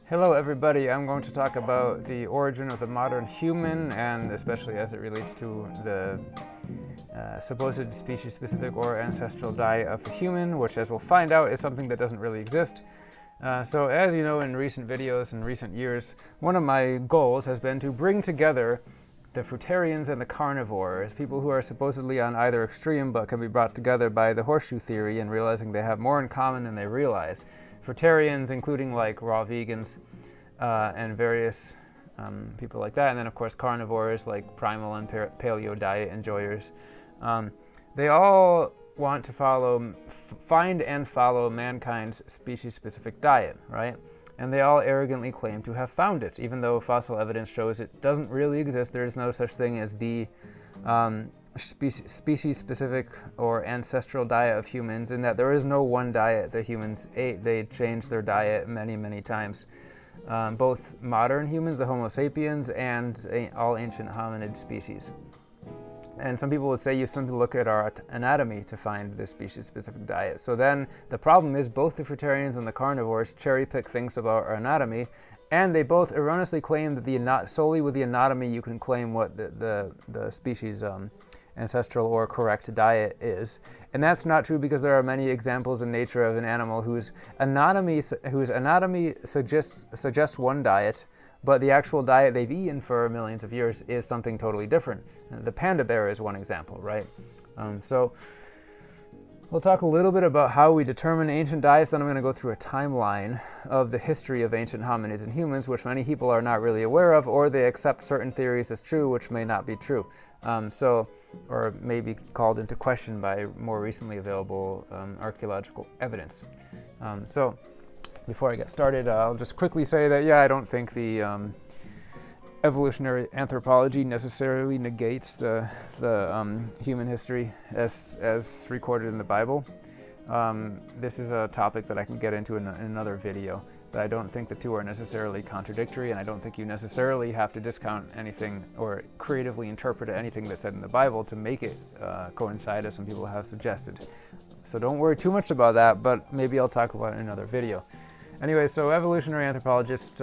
Hello everybody, I'm going to talk about the origin of the modern human, and especially as it relates to the supposed species-specific or ancestral diet of the human, which, as we'll find out, is something that doesn't really exist. So as you know, in recent videos and recent years, one of my goals has been to bring together the fruitarians and the carnivores, people who are supposedly on either extreme but can be brought together by the horseshoe theory and realizing they have more in common than they realize. Fruitarians, including like raw vegans and various people like that, and then of course carnivores like primal and paleo diet enjoyers. They all want to find and follow mankind's species-specific diet, right? And they all arrogantly claim to have found it, even though fossil evidence shows it doesn't really exist. There is no such thing as the species-specific or ancestral diet of humans, in that there is no one diet the humans ate. They changed their diet many, many times. Both modern humans, the Homo sapiens, and all ancient hominid species. And some people would say you simply look at our anatomy to find the species-specific diet. So then the problem is both the fruitarians and the carnivores cherry-pick things about our anatomy, and they both erroneously claim that solely with the anatomy you can claim what the species ancestral or correct diet is. And that's not true, because there are many examples in nature of an animal whose anatomy suggests one diet, but the actual diet they've eaten for millions of years is something totally different. The panda bear is one example, right? So we'll talk a little bit about how we determine ancient diets, then I'm going to go through a timeline of the history of ancient hominids and humans, which many people are not really aware of, or they accept certain theories as true, which may not be true. Or may be called into question by more recently available archaeological evidence. So before I get started, I'll just quickly say that, I don't think the evolutionary anthropology necessarily negates the human history as recorded in the Bible. This is a topic that I can get into in another video, but I don't think the two are necessarily contradictory, and I don't think you necessarily have to discount anything or creatively interpret anything that's said in the Bible to make it coincide, as some people have suggested. So don't worry too much about that, but maybe I'll talk about it in another video. Anyway, so evolutionary anthropologists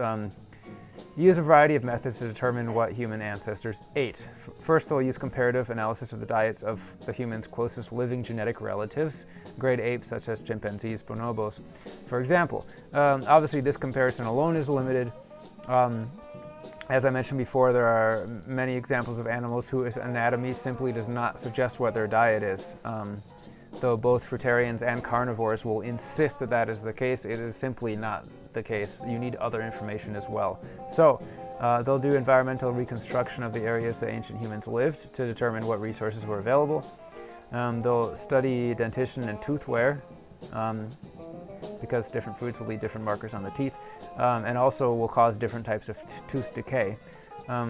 use a variety of methods to determine what human ancestors ate. First, they'll use comparative analysis of the diets of the human's closest living genetic relatives, great apes such as chimpanzees, bonobos, for example. Obviously, this comparison alone is limited. As I mentioned before, there are many examples of animals whose anatomy simply does not suggest what their diet is. Though both fruitarians and carnivores will insist that that is the case, it is simply not the case. You need other information as well. So they'll do environmental reconstruction of the areas that ancient humans lived to determine what resources were available. They'll study dentition and tooth wear, because different foods will leave different markers on the teeth, and also will cause different types of tooth decay.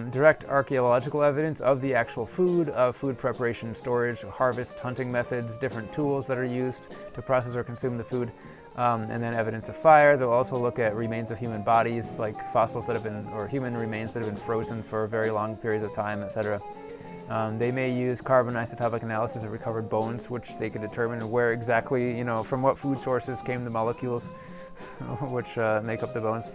Direct archaeological evidence of the actual food, food preparation, storage, harvest, hunting methods, different tools that are used to process or consume the food, and then evidence of fire. They'll also look at remains of human bodies, like fossils that have been, or human remains that have been frozen for very long periods of time, etc. They may use carbon isotopic analysis of recovered bones, which they can determine where exactly, from what food sources came the molecules which make up the bones.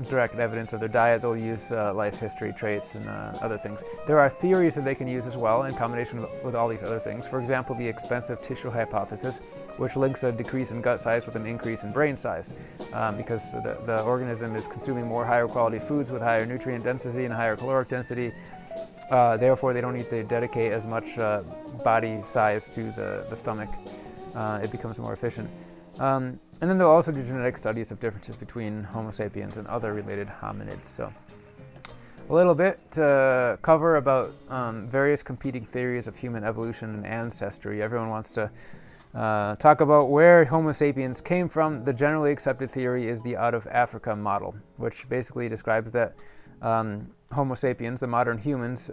Direct evidence of their diet. They'll use life history traits and other things. There are theories that they can use as well in combination with all these other things. For example, the expensive tissue hypothesis, which links a decrease in gut size with an increase in brain size, because the organism is consuming more higher quality foods with higher nutrient density and higher caloric density. Therefore, they don't need to dedicate as much body size to the stomach. It becomes more efficient. And then they'll also do genetic studies of differences between Homo sapiens and other related hominids. So a little bit to cover about various competing theories of human evolution and ancestry. Everyone wants to talk about where Homo sapiens came from. The generally accepted theory is the out of Africa model, which basically describes that Homo sapiens, the modern humans,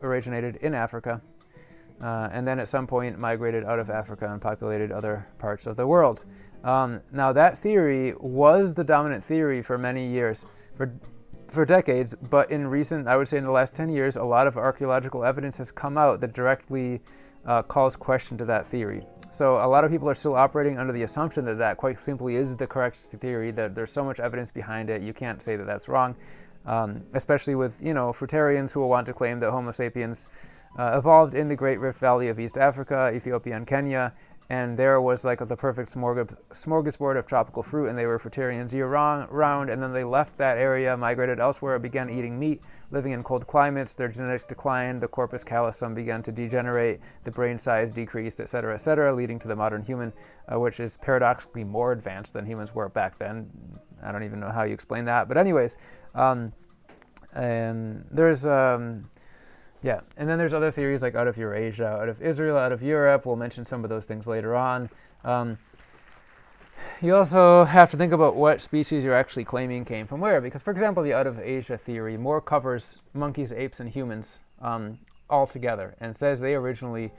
originated in Africa, and then at some point migrated out of Africa and populated other parts of the world. Now that theory was the dominant theory for many years, for decades, but in recent, I would say in the last 10 years, a lot of archaeological evidence has come out that directly calls question to that theory. So a lot of people are still operating under the assumption that that quite simply is the correct theory, that there's so much evidence behind it, you can't say that that's wrong, especially with, fruitarians who will want to claim that Homo sapiens evolved in the Great Rift Valley of East Africa, Ethiopia, and Kenya, and there was like the perfect smorgasbord of tropical fruit, and they were fruitarians year-round, and then they left that area, migrated elsewhere, began eating meat, living in cold climates, their genetics declined, the corpus callosum began to degenerate, the brain size decreased, etc., leading to the modern human, which is paradoxically more advanced than humans were back then. I don't even know how you explain that, but anyways, and there's... and then there's other theories like out of Eurasia, out of Israel, out of Europe. We'll mention some of those things later on. You also have to think about what species you're actually claiming came from where, because, for example, the out of Asia theory more covers monkeys, apes, and humans all together, and says they originally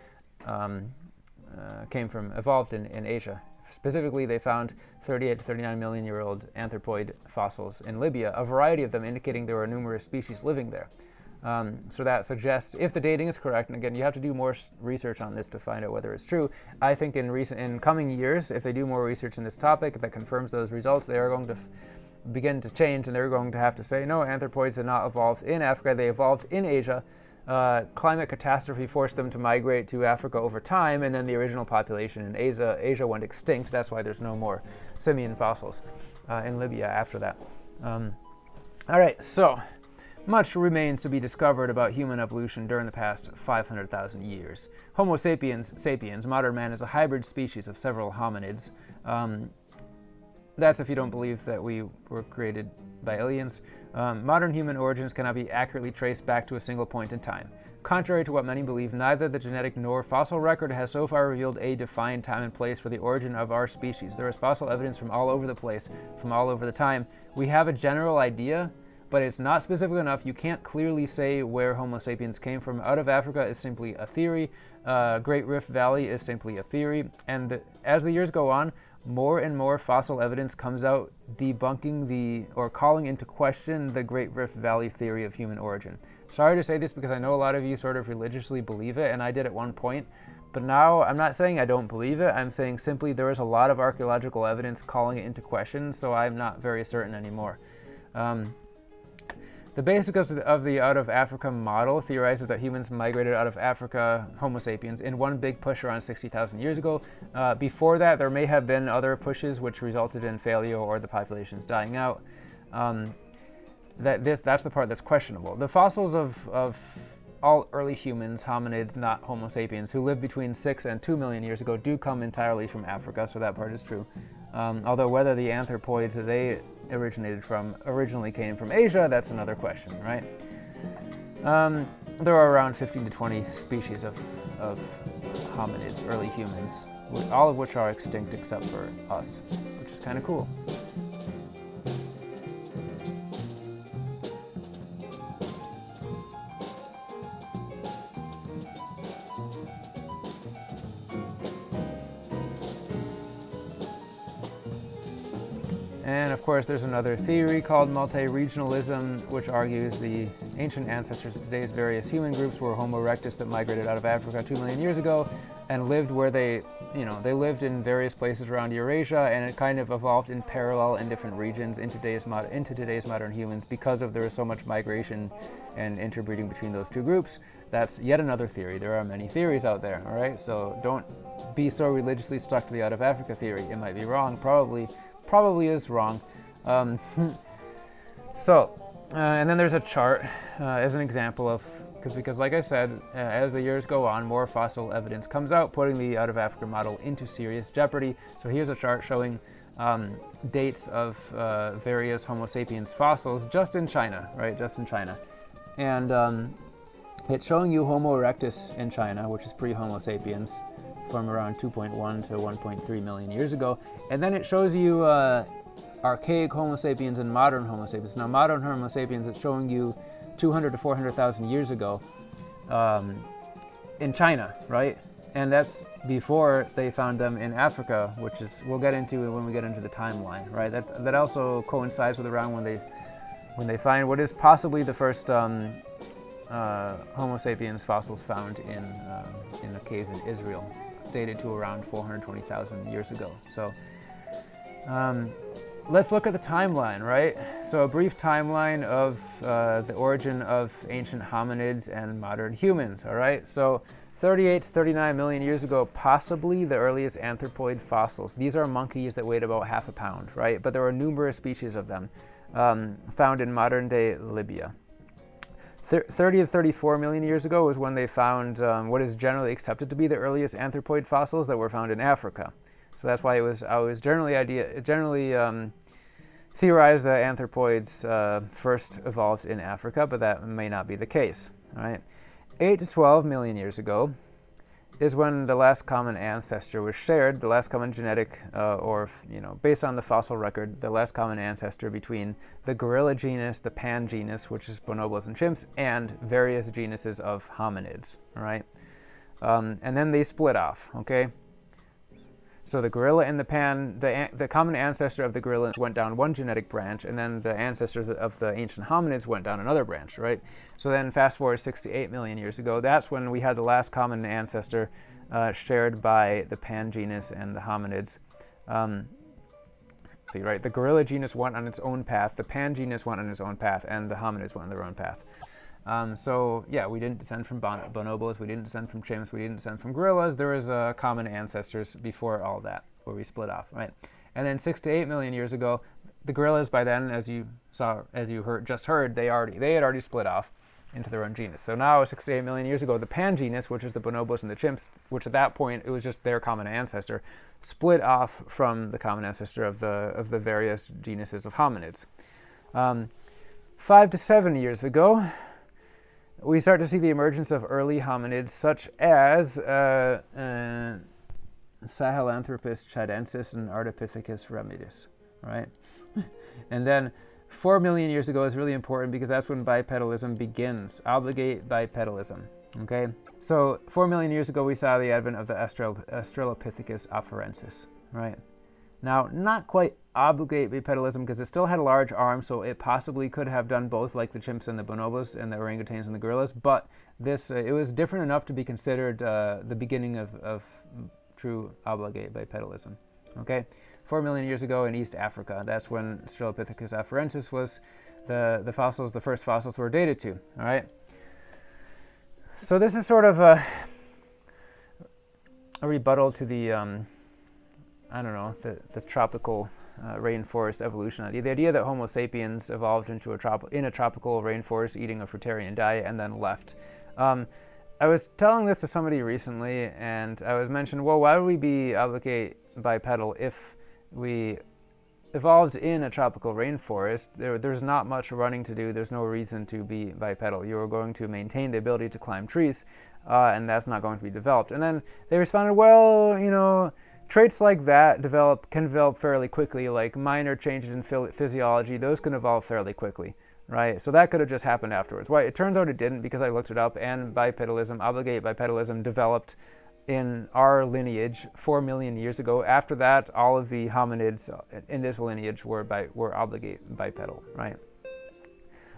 evolved in Asia. Specifically, they found 38 to 39 million year old anthropoid fossils in Libya, a variety of them indicating there were numerous species living there. So that suggests, if the dating is correct, and again, you have to do more research on this to find out whether it's true. I think in coming years, if they do more research in this topic that confirms those results, they are going to begin to change, and they're going to have to say, no, anthropoids did not evolve in Africa, they evolved in Asia. Climate catastrophe forced them to migrate to Africa over time, and then the original population in Asia went extinct. That's why there's no more simian fossils in Libya after that. All right, so much remains to be discovered about human evolution during the past 500,000 years. Homo sapiens, modern man, is a hybrid species of several hominids. That's if you don't believe that we were created by aliens. Modern human origins cannot be accurately traced back to a single point in time. Contrary to what many believe, neither the genetic nor fossil record has so far revealed a defined time and place for the origin of our species. There is fossil evidence from all over the place, from all over the time. We have a general idea, but it's not specific enough. You can't clearly say where Homo sapiens came from. Out of Africa is simply a theory. Great Rift Valley is simply a theory. And as the years go on, more and more fossil evidence comes out debunking or calling into question the Great Rift Valley theory of human origin. Sorry to say this because I know a lot of you sort of religiously believe it, and I did at one point. But now I'm not saying I don't believe it. I'm saying simply there is a lot of archaeological evidence calling it into question, so I'm not very certain anymore. The basics of the out of Africa model theorizes that humans migrated out of Africa, Homo sapiens, in one big push around 60,000 years ago. Before that, there may have been other pushes which resulted in failure or the populations dying out. That's the part that's questionable. The fossils of all early humans, hominids, not Homo sapiens, who lived between 6 and 2 million years ago, do come entirely from Africa, so that part is true. Although whether the anthropoids that they originally came from Asia, that's another question, right? There are around 15 to 20 species of hominids, early humans, all of which are extinct except for us, which is kind of cool. And of course, there's another theory called multi-regionalism, which argues the ancient ancestors of today's various human groups were Homo erectus that migrated out of Africa 2 million years ago and lived where they lived in various places around Eurasia, and it kind of evolved in parallel in different regions into today's modern humans because there is so much migration and interbreeding between those two groups. That's yet another theory. There are many theories out there, all right? So don't be so religiously stuck to the out of Africa theory. It might be wrong, probably is wrong. And then there's a chart as an example of, because like I said, as the years go on, more fossil evidence comes out, putting the out of Africa model into serious jeopardy. So here's a chart showing dates of various Homo sapiens fossils just in China, right? Just in China. And it's showing you Homo erectus in China, which is pre-Homo sapiens, from around 2.1 to 1.3 million years ago. And then it shows you archaic Homo sapiens and modern Homo sapiens. Now, modern Homo sapiens, it's showing you 200 to 400,000 years ago in China, right? And that's before they found them in Africa, which is we'll get into when we get into the timeline, right? That also coincides with around when they find what is possibly the first Homo sapiens fossils found in a cave in Israel. dated to around 420,000 years ago. So let's look at the timeline, right? So a brief timeline of the origin of ancient hominids and modern humans, all right? So 38 to 39 million years ago, possibly the earliest anthropoid fossils. These are monkeys that weighed about half a pound, right? But there are numerous species of them found in modern-day Libya. 30 to 34 million years ago was when they found what is generally accepted to be the earliest anthropoid fossils that were found in Africa. So that's why it was generally theorized that anthropoids first evolved in Africa, but that may not be the case. All right, 8 to 12 million years ago is when the last common ancestor was shared, the last common genetic, or based on the fossil record, the last common ancestor between the gorilla genus, the pan genus, which is bonobos and chimps, and various genuses of hominids. All right, and then they split off. Okay. So the gorilla and the pan, the common ancestor of the gorilla went down one genetic branch, and then the ancestors of the ancient hominids went down another branch, right? So then fast forward 6 to 8 million years ago, that's when we had the last common ancestor shared by the pan genus and the hominids. See, right? The gorilla genus went on its own path, the pan genus went on its own path, and the hominids went on their own path. So yeah, we didn't descend from bonobos, we didn't descend from chimps, we didn't descend from gorillas. There was common ancestors before all that, where we split off, right? And then 6 to 8 million years ago, the gorillas by then, as you just heard, they had already split off into their own genus. So now 6 to 8 million years ago, the pan genus, which is the bonobos and the chimps, which at that point it was just their common ancestor, split off from the common ancestor of the various genuses of hominids. 5 to 7 years ago, we start to see the emergence of early hominids such as Sahelanthropus chadensis and Ardipithecus remedis, right? And then 4 million years ago is really important because that's when bipedalism begins, obligate bipedalism, okay? So 4 million years ago, we saw the advent of the Australopithecus afarensis, right? Now, not quite obligate bipedalism because it still had a large arm, so it possibly could have done both like the chimps and the bonobos and the orangutans and the gorillas, but this it was different enough to be considered the beginning of true obligate bipedalism. Okay, 4 million years ago in East Africa, that's when Australopithecus afarensis was the first fossils were dated to, all right? So this is sort of a rebuttal to the the tropical rainforest evolution idea. The idea that Homo sapiens evolved in a tropical rainforest eating a fruitarian diet and then left. I was telling this to somebody recently, and I was mentioning, well, why would we be obligate bipedal if we evolved in a tropical rainforest? There's not much running to do. There's no reason to be bipedal. You are going to maintain the ability to climb trees, and that's not going to be developed. And then they responded, well, traits like that can develop fairly quickly, like minor changes in physiology. Those can evolve fairly quickly, right? So that could have just happened afterwards. Well, it turns out it didn't because I looked it up, and obligate bipedalism developed in our lineage 4 million years ago. After that, all of the hominids in this lineage were obligate bipedal, right?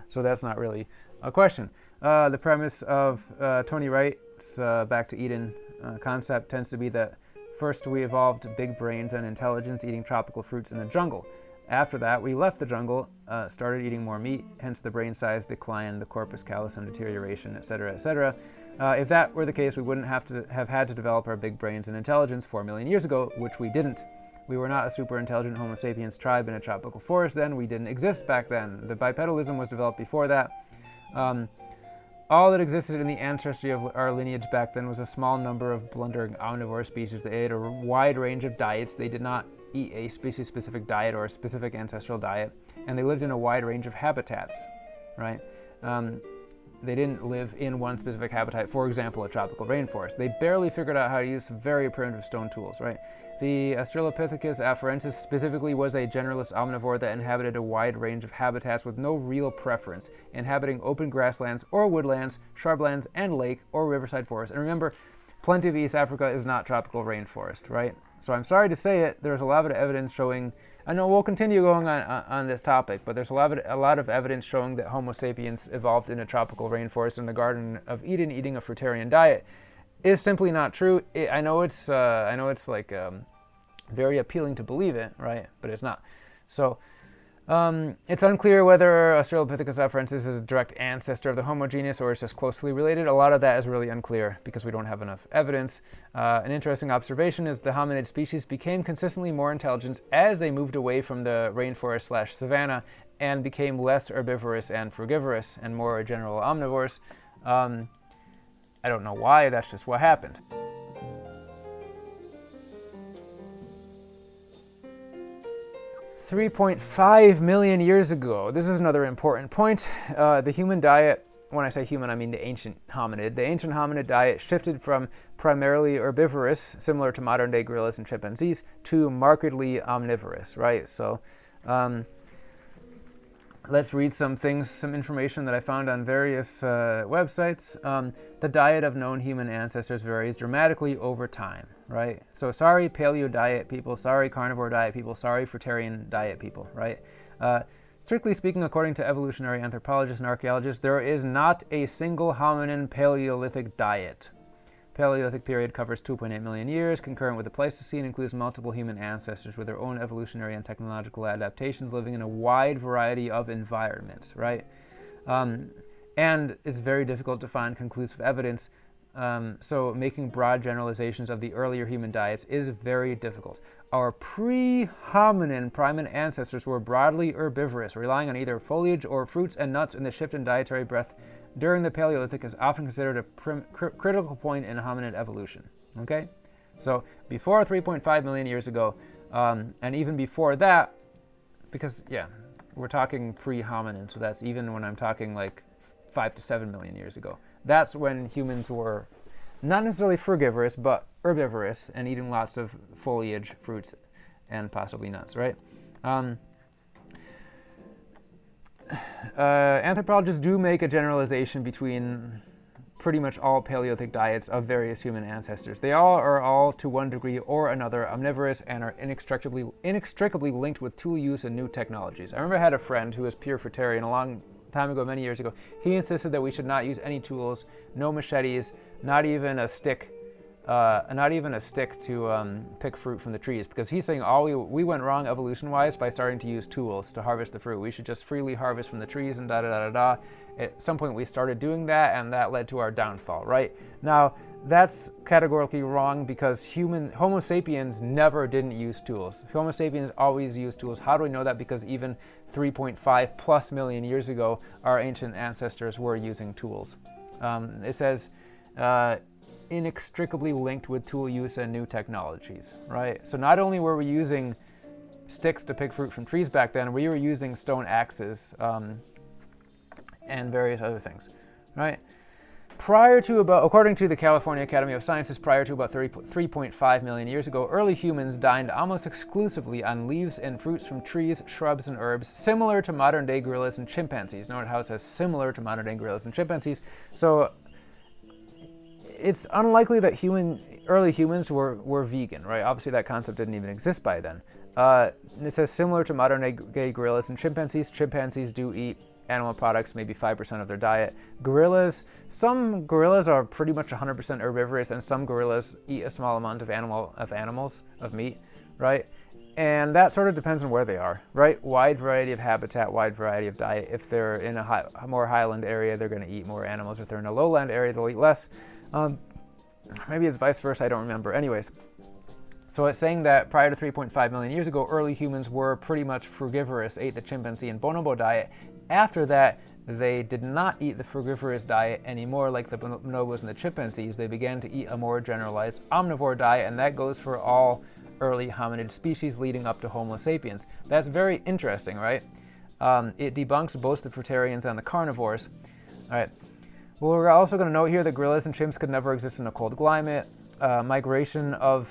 So that's not really a question. The premise of Tony Wright's Back to Eden concept tends to be that first, we evolved big brains and intelligence eating tropical fruits in the jungle. After that, we left the jungle, started eating more meat, hence the brain size decline, the corpus callosum deterioration, etc., etc. If that were the case, we wouldn't have had to develop our big brains and intelligence 4 million years ago, which we didn't. We were not a super intelligent Homo sapiens tribe in a tropical forest then. We didn't exist back then. The bipedalism was developed before that. All that existed in the ancestry of our lineage back then was a small number of blundering omnivore species that ate a wide range of diets. They did not eat a species-specific diet or a specific ancestral diet, and they lived in a wide range of habitats, right? They didn't live in one specific habitat, for example, a tropical rainforest. They barely figured out how to use some very primitive stone tools, right? The Australopithecus afarensis specifically was a generalist omnivore that inhabited a wide range of habitats with no real preference, inhabiting open grasslands or woodlands, shrublands, and lake or riverside forests. And remember, plenty of East Africa is not tropical rainforest, right? So I'm sorry to say it, there's a lot of evidence showing, I know we'll continue going on this topic, but there's a lot of evidence showing that Homo sapiens evolved in a tropical rainforest in the Garden of Eden eating a fruitarian diet. is simply not true. I know it's like very appealing to believe it, right? But it's not. So it's unclear whether Australopithecus afarensis is a direct ancestor of the Homo genus or is just closely related. A lot of that is really unclear because we don't have enough evidence. An interesting observation is the hominid species became consistently more intelligent as they moved away from the rainforest/savanna and became less herbivorous and frugivorous and more general omnivores. I don't know why, that's just what happened. 3.5 million years ago, this is another important point, the human diet, when I say human, I mean the ancient hominid. The ancient hominid diet shifted from primarily herbivorous, similar to modern-day gorillas and chimpanzees, to markedly omnivorous, right? So let's read some information that I found on various websites. The diet of known human ancestors varies dramatically over time, right? So sorry paleo diet people, sorry carnivore diet people, sorry fruitarian diet people, right? Strictly speaking, according to evolutionary anthropologists and archaeologists, there is not a single hominin Paleolithic diet. Paleolithic period covers 2.8 million years, concurrent with the Pleistocene, includes multiple human ancestors with their own evolutionary and technological adaptations, living in a wide variety of environments, right? And it's very difficult to find conclusive evidence, so making broad generalizations of the earlier human diets is very difficult. Our pre-hominin primate ancestors were broadly herbivorous, relying on either foliage or fruits and nuts, and the shift in dietary breadth during the Paleolithic is often considered a critical point in hominid evolution. Okay? So before 3.5 million years ago, and even before that, because, yeah, we're talking pre-hominin, so that's even when I'm talking like 5 to 7 million years ago. That's when humans were not necessarily frugivorous, but herbivorous and eating lots of foliage, fruits, and possibly nuts, right? Anthropologists do make a generalization between pretty much all Paleolithic diets of various human ancestors. They are all to one degree or another omnivorous and are inextricably linked with tool use and new technologies. I remember I had a friend who was pure fruitarian a long time ago, many years ago. He insisted that we should not use any tools, no machetes, not even a stick to pick fruit from the trees, because he's saying we went wrong evolution-wise by starting to use tools to harvest the fruit. We should just freely harvest from the trees and da-da-da-da-da. At some point we started doing that, and that led to our downfall, right? Now, that's categorically wrong because Homo sapiens never didn't use tools. Homo sapiens always used tools. How do we know that? Because even 3.5 plus million years ago, our ancient ancestors were using tools. It says, inextricably linked with tool use and new technologies, right? So not only were we using sticks to pick fruit from trees back then, we were using stone axes and various other things, right? According to the California Academy of Sciences, prior to about 3.5 million years ago, early humans dined almost exclusively on leaves and fruits from trees, shrubs, and herbs, similar to modern-day gorillas and chimpanzees. Note how it says similar to modern-day gorillas and chimpanzees. So it's unlikely that early humans were vegan, right? Obviously, that concept didn't even exist by then. It says similar to modern-day gorillas and chimpanzees. Chimpanzees do eat animal products, maybe 5% of their diet. Some gorillas are pretty much 100% herbivorous, and some gorillas eat a small amount of meat, right? And that sort of depends on where they are, right? Wide variety of habitat, wide variety of diet. If they're in a more highland area, they're going to eat more animals. If they're in a lowland area, they'll eat less. Maybe it's vice versa, I don't remember. Anyways, so it's saying that prior to 3.5 million years ago, early humans were pretty much frugivorous, ate the chimpanzee and bonobo diet. After that, they did not eat the frugivorous diet anymore like the bonobos and the chimpanzees. They began to eat a more generalized omnivore diet, and that goes for all early hominid species leading up to Homo sapiens. That's very interesting, right? It debunks both the fruitarians and the carnivores. All right. Well, we're also going to note here that gorillas and chimps could never exist in a cold climate. Migration of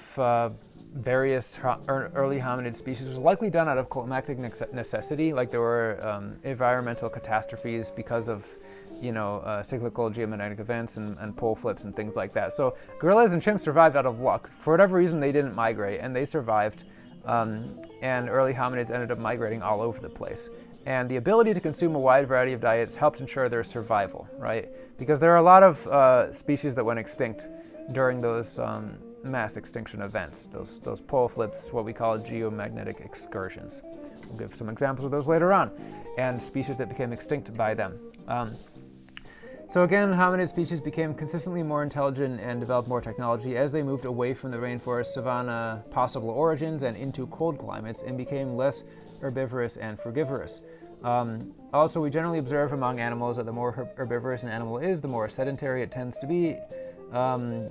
various early hominid species was likely done out of climatic necessity, like there were environmental catastrophes because of, cyclical geomagnetic events and pole flips and things like that. So gorillas and chimps survived out of luck. For whatever reason, they didn't migrate, and they survived, and early hominids ended up migrating all over the place. And the ability to consume a wide variety of diets helped ensure their survival, right? Because there are a lot of species that went extinct during those mass extinction events, those pole flips, what we call geomagnetic excursions. We'll give some examples of those later on, and species that became extinct by them. So again, hominid species became consistently more intelligent and developed more technology as they moved away from the rainforest savanna possible origins and into cold climates and became less herbivorous and frugivorous. Also, we generally observe among animals that the more herbivorous an animal is, the more sedentary it tends to be. The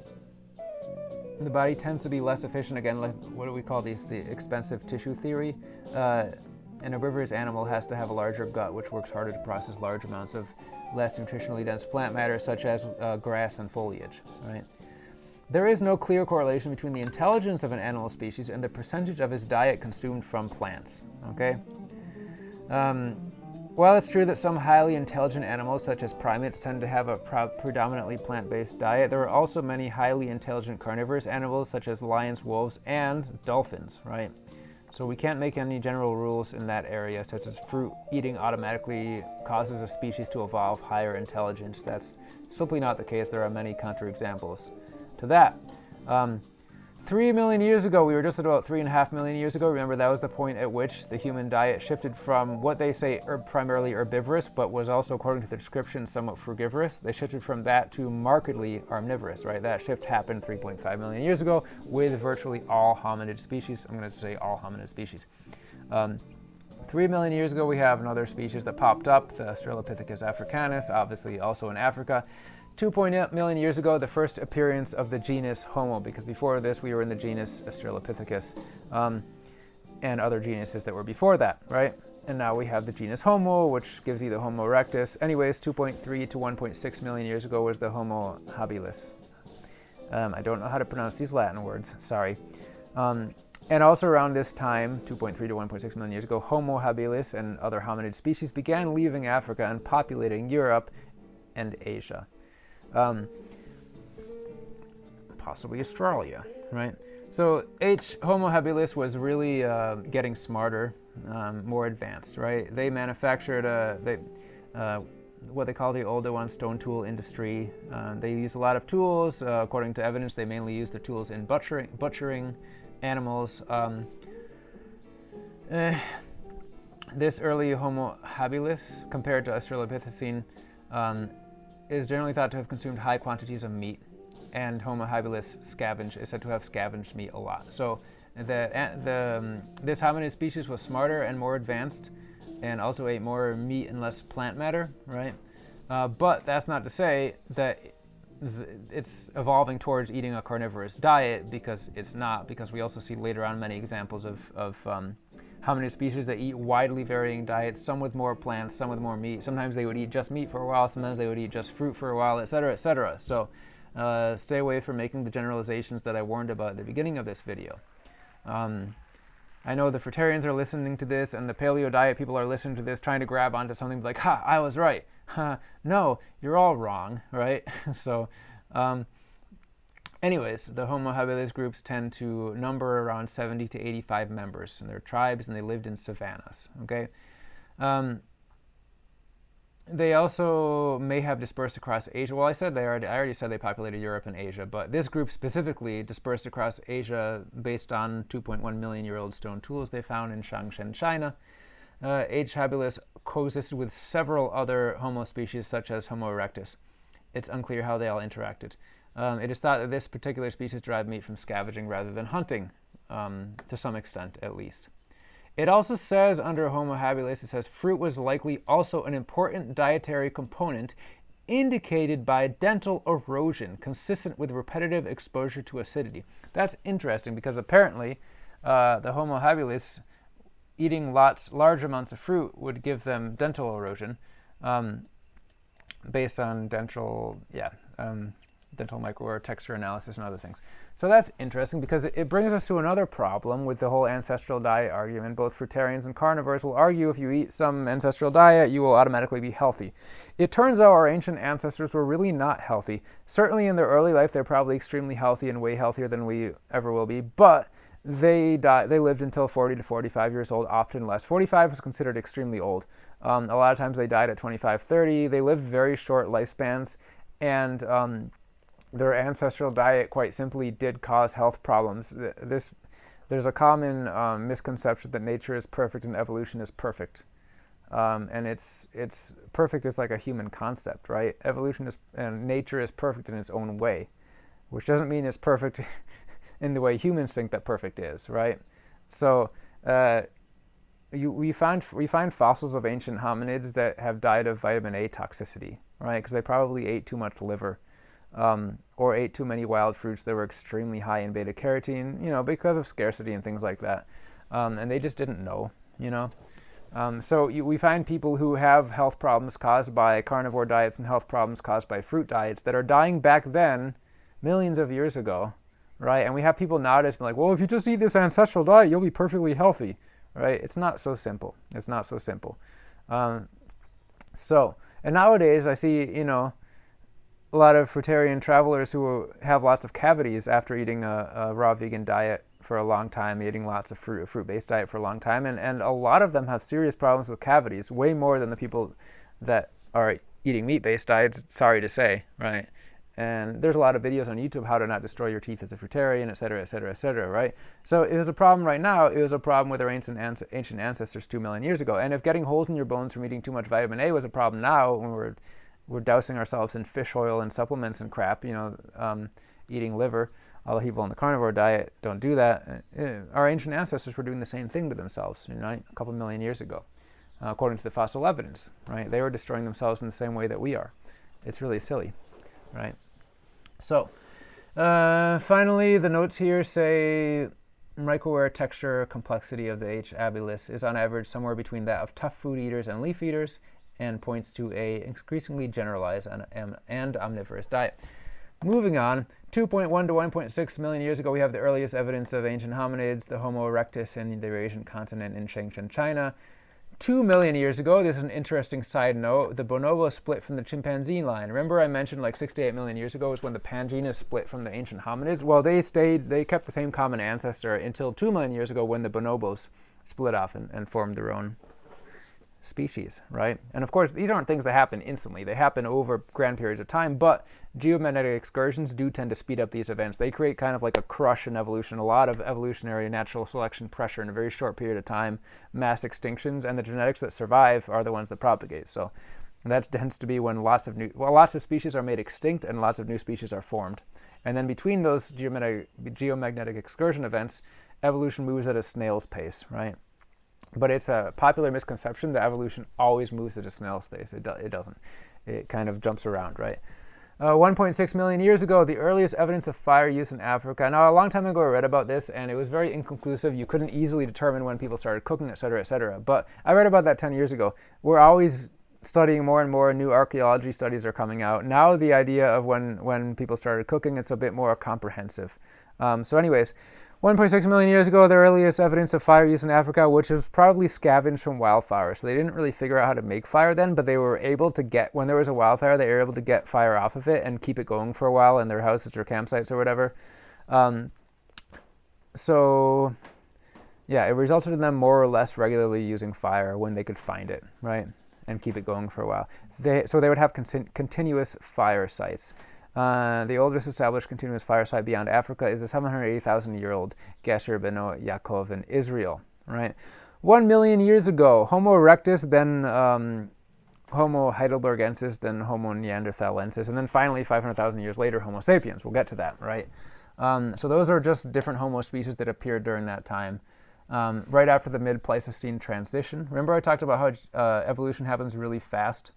body tends to be less efficient. Again, what do we call these? The expensive tissue theory. An herbivorous animal has to have a larger gut, which works harder to process large amounts of less nutritionally dense plant matter, such as grass and foliage. Right? There is no clear correlation between the intelligence of an animal species and the percentage of its diet consumed from plants. Okay. While it's true that some highly intelligent animals, such as primates, tend to have a predominantly plant-based diet, there are also many highly intelligent carnivorous animals, such as lions, wolves, and dolphins, right? So we can't make any general rules in that area, such as fruit eating automatically causes a species to evolve higher intelligence. That's simply not the case. There are many counterexamples to that. 3 million years ago, we were just at about 3.5 million years ago. Remember, that was the point at which the human diet shifted from what they say primarily herbivorous, but was also, according to the description, somewhat frugivorous. They shifted from that to markedly omnivorous, right? That shift happened 3.5 million years ago with virtually all hominid species. I'm going to say all hominid species. 3 million years ago, we have another species that popped up, the Australopithecus africanus, obviously also in Africa. 2.8 million years ago, the first appearance of the genus Homo, because before this we were in the genus Australopithecus and other genuses that were before that, right? And now we have the genus Homo, which gives you the Homo erectus. Anyways, 2.3 to 1.6 million years ago was the Homo habilis. I don't know how to pronounce these Latin words, sorry. And also around this time, 2.3 to 1.6 million years ago, Homo habilis and other hominid species began leaving Africa and populating Europe and Asia. Possibly Australia, right? So Homo habilis was really getting smarter, more advanced, right? They manufactured what they call the Oldowan stone tool industry. They used a lot of tools. According to evidence, they mainly used the tools in butchering animals. This early Homo habilis, compared to Australopithecine, is generally thought to have consumed high quantities of meat, and Homo habilis is said to have scavenged meat a lot. So this hominid species was smarter and more advanced, and also ate more meat and less plant matter, right? But that's not to say that it's evolving towards eating a carnivorous diet, because it's not, because we also see later on many examples of hominid species that eat widely varying diets, some with more plants, some with more meat. Sometimes they would eat just meat for a while, sometimes they would eat just fruit for a while, etc., etc. So stay away from making the generalizations that I warned about at the beginning of this video. I know the fruitarians are listening to this, and the paleo diet people are listening to this, trying to grab onto something like, ha, I was right. No, you're all wrong, right? So anyways, the Homo habilis groups tend to number around 70 to 85 members, and they're tribes, and they lived in savannas, okay? They also may have dispersed across Asia. Well, I already said they populated Europe and Asia, but this group specifically dispersed across Asia based on 2.1 million year old stone tools they found in Changshan, China. H. habilis coexisted with several other Homo species, such as Homo erectus. It's unclear how they all interacted. It is thought that this particular species derived meat from scavenging rather than hunting, to some extent at least. It also says under Homo habilis, it says fruit was likely also an important dietary component indicated by dental erosion consistent with repetitive exposure to acidity. That's interesting, because apparently the Homo habilis eating large amounts of fruit would give them dental erosion based on dental microarchitecture analysis and other things. So that's interesting, because it brings us to another problem with the whole ancestral diet argument. Both fruitarians and carnivores will argue if you eat some ancestral diet, you will automatically be healthy. It turns out our ancient ancestors were really not healthy. Certainly in their early life, they're probably extremely healthy and way healthier than we ever will be, but they lived until 40 to 45 years old, often less. 45 is considered extremely old. A lot of times they died at 25, 30. They lived very short lifespans, and their ancestral diet quite simply did cause health problems. There's a common misconception that nature is perfect and evolution is perfect. And it's perfect is like a human concept, right? Evolution is, and nature is perfect in its own way, which doesn't mean it's perfect in the way humans think that perfect is, right? So we find fossils of ancient hominids that have died of vitamin A toxicity, right? Because they probably ate too much liver, or ate too many wild fruits that were extremely high in beta carotene, because of scarcity and things like that, and they just didn't know, So we find people who have health problems caused by carnivore diets and health problems caused by fruit diets that are dying back then, millions of years ago, right? And we have people nowadays be like, well, if you just eat this ancestral diet, you'll be perfectly healthy, right? It's not so simple. It's not so simple. And nowadays I see, a lot of fruitarian travelers who have lots of cavities after eating a raw vegan diet for a long time, eating lots of fruit-based diet for a long time, and a lot of them have serious problems with cavities, way more than the people that are eating meat-based diets, sorry to say, right? And there's a lot of videos on YouTube how to not destroy your teeth as a fruitarian, et cetera, et cetera, et cetera, right? So it was a problem right now. It was a problem with our ancient ancestors 2 million years ago. And if getting holes in your bones from eating too much vitamin A was a problem now, when we're dousing ourselves in fish oil and supplements and crap, eating liver. All the people on the carnivore diet don't do that. Our ancient ancestors were doing the same thing to themselves, a couple million years ago, according to the fossil evidence, right? They were destroying themselves in the same way that we are. It's really silly, right? So, finally, the notes here say microwear texture complexity of the H. habilis is on average somewhere between that of tough food eaters and leaf eaters, and points to a increasingly generalized and omnivorous diet. Moving on, 2.1 to 1.6 million years ago, we have the earliest evidence of ancient hominids, the Homo erectus in the Eurasian continent in Shenzhen, China. 2 million years ago, this is an interesting side note, the bonobo split from the chimpanzee line. Remember I mentioned like 6 to 8 million years ago is when the pangenus split from the ancient hominids? Well, they kept the same common ancestor until 2 million years ago when the bonobos split off and formed their own species, right? And of course, these aren't things that happen instantly. They happen over grand periods of time, but geomagnetic excursions do tend to speed up these events. They create kind of like a crush in evolution, a lot of evolutionary natural selection pressure in a very short period of time, mass extinctions, and the genetics that survive are the ones that propagate. So that tends to be when lots of species are made extinct and lots of new species are formed. And then between those geomagnetic excursion events, evolution moves at a snail's pace, right? But it's a popular misconception that evolution always moves at a snail's pace. It doesn't. It kind of jumps around, right? 1.6 million years ago, the earliest evidence of fire use in Africa. Now, a long time ago, I read about this, and it was very inconclusive. You couldn't easily determine when people started cooking, et cetera, et cetera. But I read about that 10 years ago. We're always studying more and more. New archaeology studies are coming out. Now, the idea of when people started cooking, it's a bit more comprehensive. So anyways, 1.6 million years ago, the earliest evidence of fire use in Africa, which was probably scavenged from wildfires. So they didn't really figure out how to make fire then, but they were able to get, when there was a wildfire, they were able to get fire off of it and keep it going for a while in their houses or campsites or whatever. So yeah, it resulted in them more or less regularly using fire when they could find it, right? And keep it going for a while. So they would have continuous fire sites. The oldest established continuous fire site beyond Africa is the 780,000-year-old Gesher Beno Yaakov in Israel, right? 1 million years ago, Homo erectus, then Homo heidelbergensis, then Homo neanderthalensis, and then finally 500,000 years later, Homo sapiens. We'll get to that, right? So those are just different Homo species that appeared during that time, right after the mid-Pleistocene transition. Remember I talked about how evolution happens really fast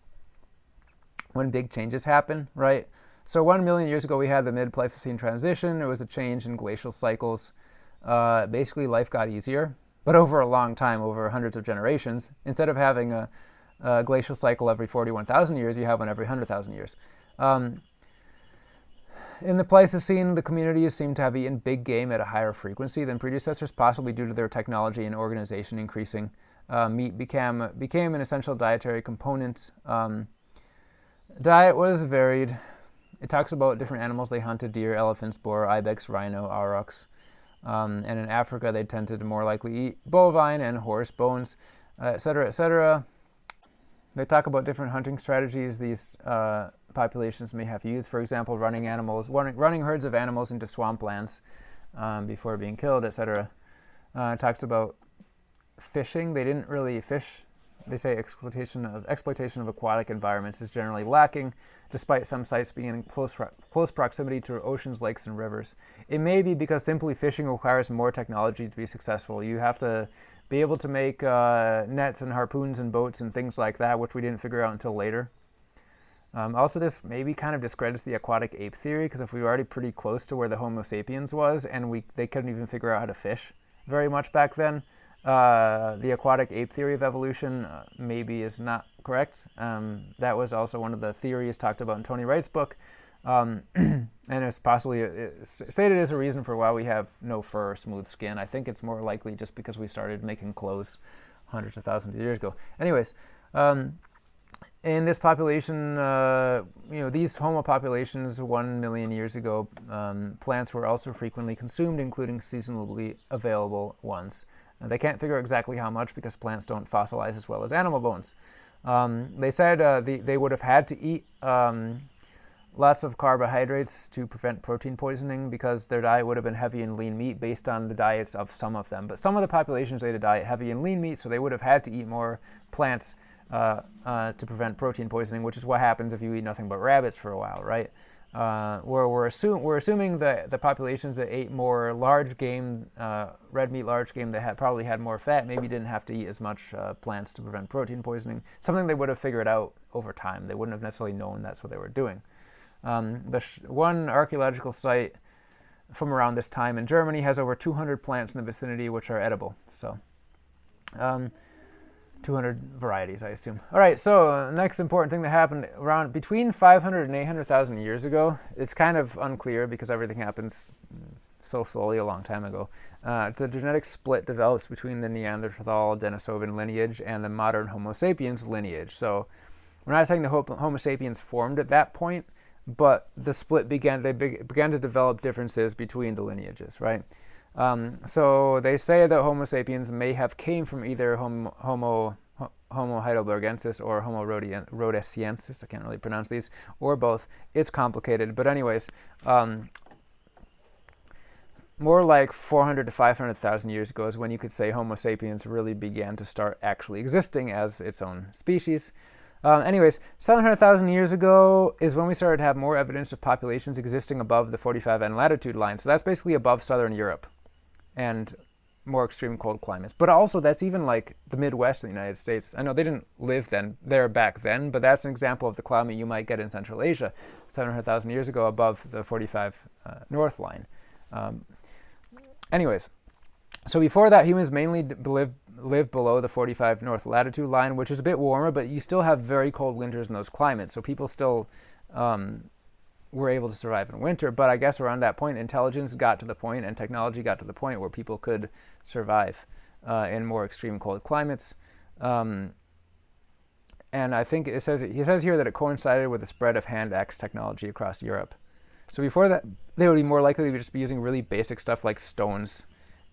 when big changes happen, right? So 1 million years ago, we had the mid-Pleistocene transition. It was a change in glacial cycles. Basically, life got easier, but over a long time, over hundreds of generations. Instead of having a glacial cycle every 41,000 years, you have one every 100,000 years. In the Pleistocene, the communities seem to have eaten big game at a higher frequency than predecessors, possibly due to their technology and organization increasing. Meat became an essential dietary component. Diet was varied. It talks about different animals they hunted: deer, elephants, boar, ibex, rhino, aurochs. And in Africa, they tended to more likely eat bovine and horse bones, etc., etc. They talk about different hunting strategies these populations may have used. For example, running herds of animals into swamplands before being killed, etc. Talks about fishing. They didn't really fish. They say exploitation of aquatic environments is generally lacking, despite some sites being in close proximity to oceans, lakes, and rivers. It may be because simply fishing requires more technology to be successful. You have to be able to make nets and harpoons and boats and things like that, which we didn't figure out until later. Also, this maybe kind of discredits the aquatic ape theory, because if we were already pretty close to where the Homo sapiens was, and they couldn't even figure out how to fish very much back then, the aquatic ape theory of evolution maybe is not correct. That was also one of the theories talked about in Tony Wright's book, and it's possibly stated as a reason for why we have no fur or smooth skin. I think it's more likely just because we started making clothes hundreds of thousands of years ago. Anyways, in this population, these Homo populations 1 million years ago, plants were also frequently consumed, including seasonally available ones. They can't figure exactly how much because plants don't fossilize as well as animal bones. They said they would have had to eat lots of carbohydrates to prevent protein poisoning because their diet would have been heavy in lean meat based on the diets of some of them. But some of the populations ate a diet heavy in lean meat, so they would have had to eat more plants to prevent protein poisoning, which is what happens if you eat nothing but rabbits for a while, right? We're assuming that the populations that ate more large game, red meat large game that probably had more fat, maybe didn't have to eat as much plants to prevent protein poisoning. Something they would have figured out over time. They wouldn't have necessarily known that's what they were doing. One archaeological site from around this time in Germany has over 200 plants in the vicinity which are edible. So 200 varieties, I assume. All right, so next important thing that happened around between 500 and 800,000 years ago. It's kind of unclear because everything happens so slowly a long time ago. The genetic split develops between the Neanderthal Denisovan lineage and the modern Homo sapiens lineage. So we're not saying the Homo sapiens formed at that point, but the split began to develop differences between the lineages, right? So they say that Homo sapiens may have came from either Homo heidelbergensis or Homo rhodesiensis. I can't really pronounce these, or both. It's complicated, but anyways, more like 400 to 500,000 years ago is when you could say Homo sapiens really began to start actually existing as its own species. Anyways, 700,000 years ago is when we started to have more evidence of populations existing above the 45N latitude line. So that's basically above southern Europe and more extreme cold climates. But also that's even like the Midwest of the United States. I know they didn't live there back then, but that's an example of the climate you might get in Central Asia 700,000 years ago above the 45 north line. Anyways, so before that, humans mainly live below the 45 north latitude line, which is a bit warmer, but you still have very cold winters in those climates. So people still were able to survive in winter. But I guess around that point, intelligence got to the point and technology got to the point where people could survive in more extreme cold climates. And I think he says here that it coincided with the spread of hand axe technology across Europe. So before that, they would be more likely to just be using really basic stuff like stones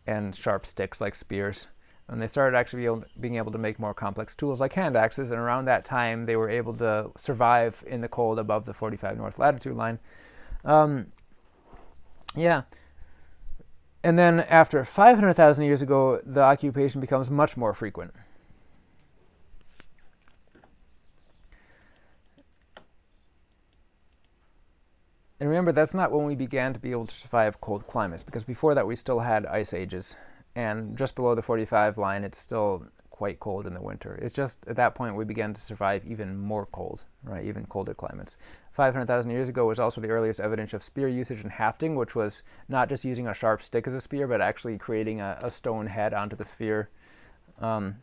and sharp sticks like spears. And they started actually being able to make more complex tools like hand axes, and around that time they were able to survive in the cold above the 45 north latitude line. Yeah. And then after 500,000 years ago, the occupation becomes much more frequent. And remember, that's not when we began to be able to survive cold climates, because before that we still had ice ages. And just below the 45 line, it's still quite cold in the winter. It's just at that point we began to survive even more cold, right? Even colder climates. 500,000 years ago was also the earliest evidence of spear usage and hafting, which was not just using a sharp stick as a spear, but actually creating a stone head onto the spear and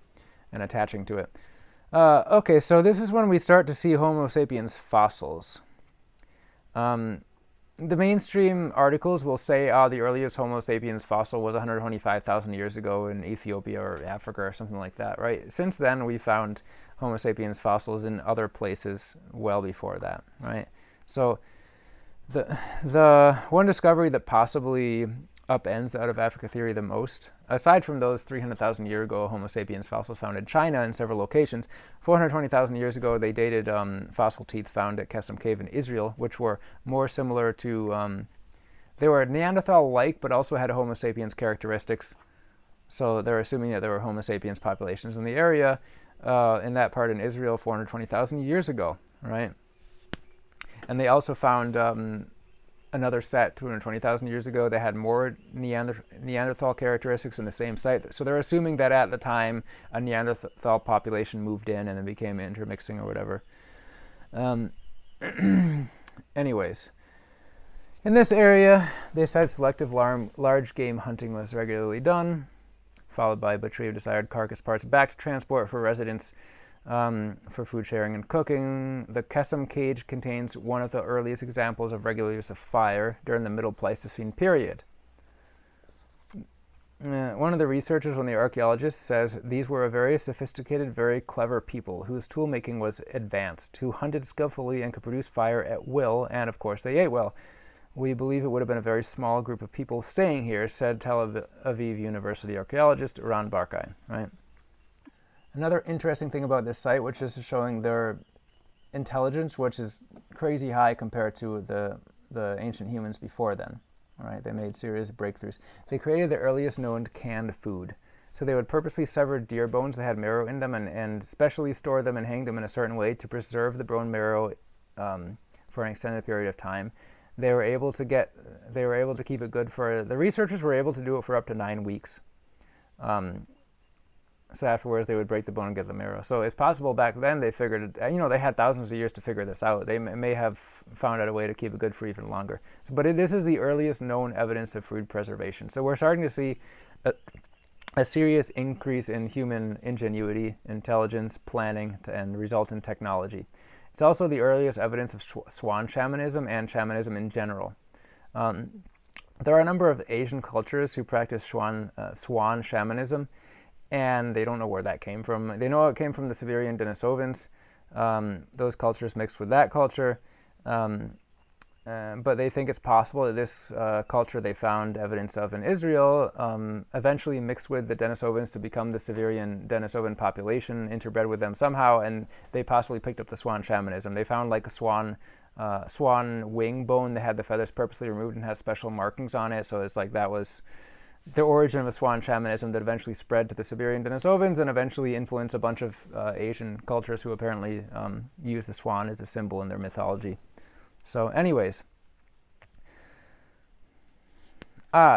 attaching to it. Okay, so this is when we start to see Homo sapiens fossils. The mainstream articles will say the earliest Homo sapiens fossil was 125,000 years ago in Ethiopia or Africa or something like that, right? Since then, we found Homo sapiens fossils in other places well before that, right? So the one discovery that possibly upends the out of Africa theory the most. Aside from those 300,000 year ago Homo sapiens fossils found in China in several locations, 420,000 years ago they dated fossil teeth found at Kesem Cave in Israel, which were more similar to, they were Neanderthal-like but also had Homo sapiens characteristics. So they're assuming that there were Homo sapiens populations in the area, in that part in Israel 420,000 years ago, right? And they also found another set 220,000 years ago. They had more Neanderthal characteristics in the same site. So they're assuming that at the time a Neanderthal population moved in and then became intermixing or whatever. Anyways, in this area, they said selective large game hunting was regularly done, followed by butchery of desired carcass parts back to transport for residents for food sharing and cooking. The Kesem cage contains one of the earliest examples of regular use of fire during the Middle Pleistocene period. One of the researchers, one of the archaeologists, says these were a very sophisticated, very clever people whose tool-making was advanced, who hunted skillfully and could produce fire at will, and of course they ate well. We believe it would have been a very small group of people staying here, said Tel Aviv University archaeologist Ran Barkai, right? Another interesting thing about this site, which is showing their intelligence, which is crazy high compared to the ancient humans before then, right? They made serious breakthroughs. They created the earliest known canned food. So they would purposely sever deer bones that had marrow in them and specially store them and hang them in a certain way to preserve the bone marrow for an extended period of time. They were able to keep it good for, the researchers were able to do it for up to 9 weeks. So afterwards they would break the bone and get the marrow. So it's possible back then they figured, they had thousands of years to figure this out. They may have found out a way to keep it good for even longer. This is the earliest known evidence of food preservation. So we're starting to see a serious increase in human ingenuity, intelligence, planning, and resultant technology. It's also the earliest evidence of swan shamanism and shamanism in general. There are a number of Asian cultures who practice swan shamanism, and they don't know where that came from. They know it came from the Siberian Denisovans. Those cultures mixed with that culture. But they think it's possible that this culture they found evidence of in Israel eventually mixed with the Denisovans to become the Siberian Denisovan population, interbred with them somehow, and they possibly picked up the swan shamanism. They found like a swan wing bone that had the feathers purposely removed and has special markings on it. So it's like that was the origin of a swan shamanism that eventually spread to the Siberian Denisovans and eventually influenced a bunch of Asian cultures who apparently use the swan as a symbol in their mythology. So anyways,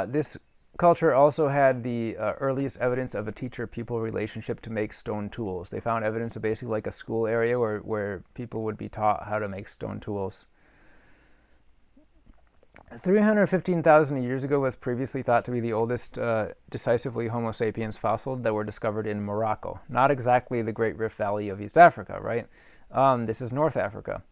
this culture also had the earliest evidence of a teacher-pupil relationship to make stone tools. They found evidence of basically like a school area where people would be taught how to make stone tools. 315,000 years ago was previously thought to be the oldest decisively Homo sapiens fossil that were discovered in Morocco. Not exactly the Great Rift Valley of East Africa, right? This is North Africa.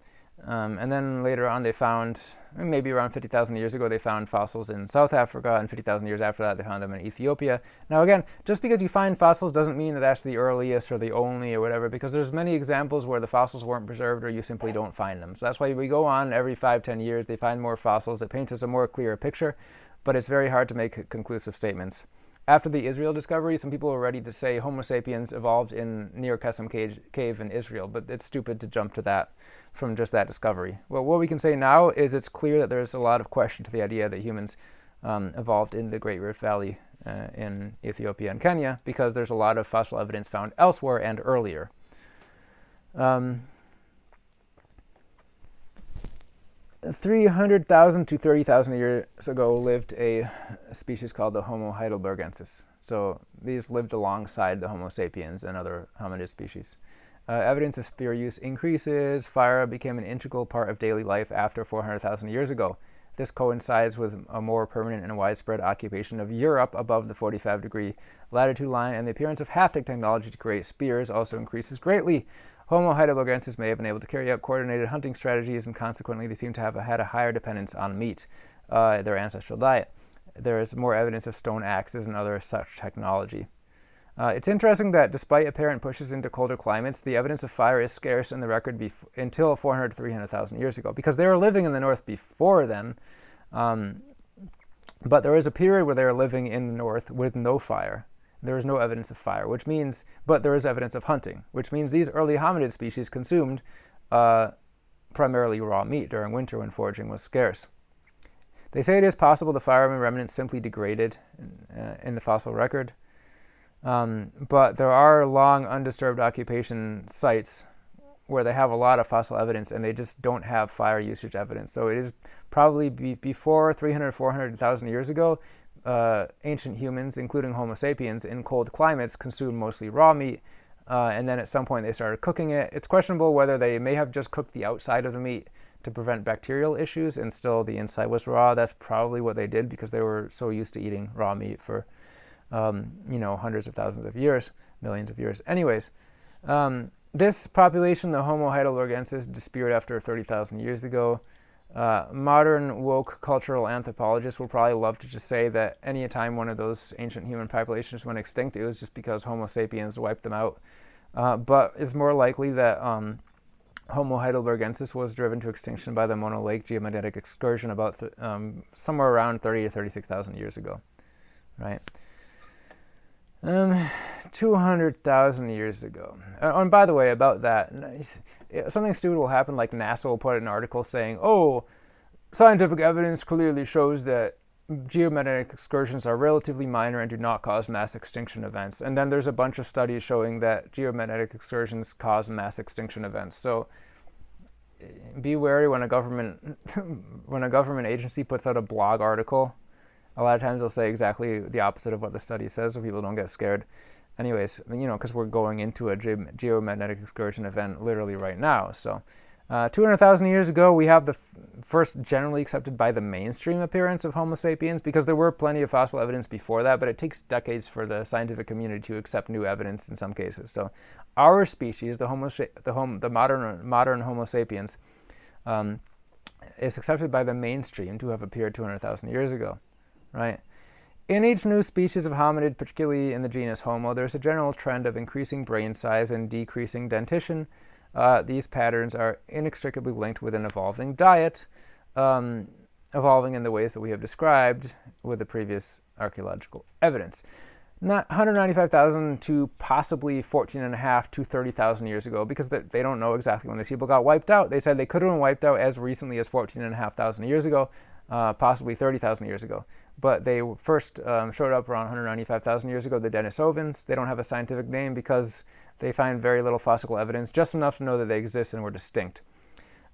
And then later on they found, maybe around 50,000 years ago, they found fossils in South Africa, and 50,000 years after that they found them in Ethiopia. Now again, just because you find fossils doesn't mean that that's the earliest or the only or whatever, because there's many examples where the fossils weren't preserved or you simply don't find them. So that's why we go on every 5-10 years, they find more fossils. It paints us a more clear picture, but it's very hard to make conclusive statements. After the Israel discovery, some people were ready to say Homo sapiens evolved near Kesem Cave in Israel, but it's stupid to jump to that from just that discovery. Well, what we can say now is it's clear that there's a lot of question to the idea that humans evolved in the Great Rift Valley in Ethiopia and Kenya, because there's a lot of fossil evidence found elsewhere and earlier. 300,000 to 30,000 years ago lived a species called the Homo heidelbergensis. So these lived alongside the Homo sapiens and other hominid species. Evidence of spear use increases. Fire became an integral part of daily life after 400,000 years ago. This coincides with a more permanent and widespread occupation of Europe above the 45-degree latitude line, and the appearance of haptic technology to create spears also increases greatly. Homo heidelbergensis may have been able to carry out coordinated hunting strategies, and consequently they seem to have had a higher dependence on meat, their ancestral diet. There is more evidence of stone axes and other such technology. It's interesting that despite apparent pushes into colder climates, the evidence of fire is scarce in the record until 400 to 300,000 years ago, because they were living in the north before then. But there was a period where they were living in the north with no fire. There is no evidence of fire, but there is evidence of hunting, which means these early hominid species consumed primarily raw meat during winter when foraging was scarce. They say it is possible the fireman remnants simply degraded in the fossil record, but there are long undisturbed occupation sites where they have a lot of fossil evidence and they just don't have fire usage evidence. So it is probably before 300, 400,000 years ago, ancient humans, including Homo sapiens, in cold climates consumed mostly raw meat, and then at some point they started cooking it. It's questionable whether they may have just cooked the outside of the meat to prevent bacterial issues and still the inside was raw. That's probably what they did because they were so used to eating raw meat for hundreds of thousands of years, millions of years. Anyways, this population, the Homo heidelbergensis, disappeared after 30,000 years ago. Modern woke cultural anthropologists will probably love to just say that any time one of those ancient human populations went extinct, it was just because Homo sapiens wiped them out. But it's more likely that Homo heidelbergensis was driven to extinction by the Mono Lake geomagnetic excursion about somewhere around 30 to 36,000 years ago, right? 200,000 years ago. And by the way, about that, something stupid will happen, like NASA will put an article saying, oh, scientific evidence clearly shows that geomagnetic excursions are relatively minor and do not cause mass extinction events. And then there's a bunch of studies showing that geomagnetic excursions cause mass extinction events. So be wary when a government agency puts out a blog article. A lot of times they'll say exactly the opposite of what the study says, so people don't get scared. Anyways, because we're going into a geomagnetic excursion event literally right now. So 200,000 years ago, we have the first generally accepted by the mainstream appearance of Homo sapiens, because there were plenty of fossil evidence before that, but it takes decades for the scientific community to accept new evidence in some cases. So our species, the modern Homo sapiens, is accepted by the mainstream to have appeared 200,000 years ago, right? In each new species of hominid, particularly in the genus Homo, there's a general trend of increasing brain size and decreasing dentition. These patterns are inextricably linked with an evolving diet, evolving in the ways that we have described with the previous archaeological evidence. Not 195,000 to possibly 14.5 to 30,000 years ago, because they don't know exactly when these people got wiped out. They said they could have been wiped out as recently as 14,500 years ago, possibly 30,000 years ago. But they first showed up around 195,000 years ago, the Denisovans. They don't have a scientific name because they find very little fossil evidence, just enough to know that they exist and were distinct.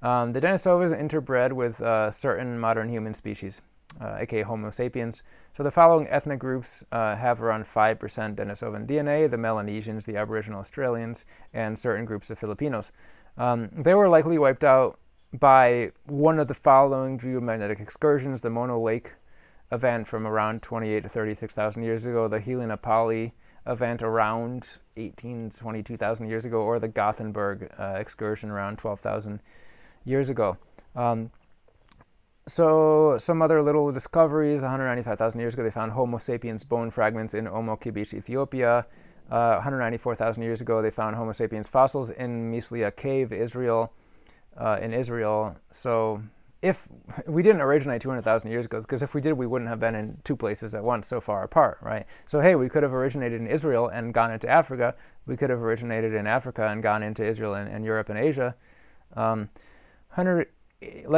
The Denisovans interbred with certain modern human species, aka Homo sapiens. So the following ethnic groups have around 5% Denisovan DNA: the Melanesians, the Aboriginal Australians, and certain groups of Filipinos. They were likely wiped out by one of the following geomagnetic excursions: the Mono Lake event from around 28 to 36,000 years ago, the Helena Pali event around 18 to 22,000 years ago, or the Gothenburg excursion around 12,000 years ago. So some other little discoveries: 195,000 years ago, they found Homo sapiens bone fragments in Omo Beach, Ethiopia. 194,000 years ago, they found Homo sapiens fossils in Mislia Cave, Israel. In Israel. So if we didn't originate 200,000 years ago, because if we did, we wouldn't have been in two places at once so far apart, right? So hey, we could have originated in Israel and gone into Africa. We could have originated in Africa and gone into Israel and Europe and Asia. Like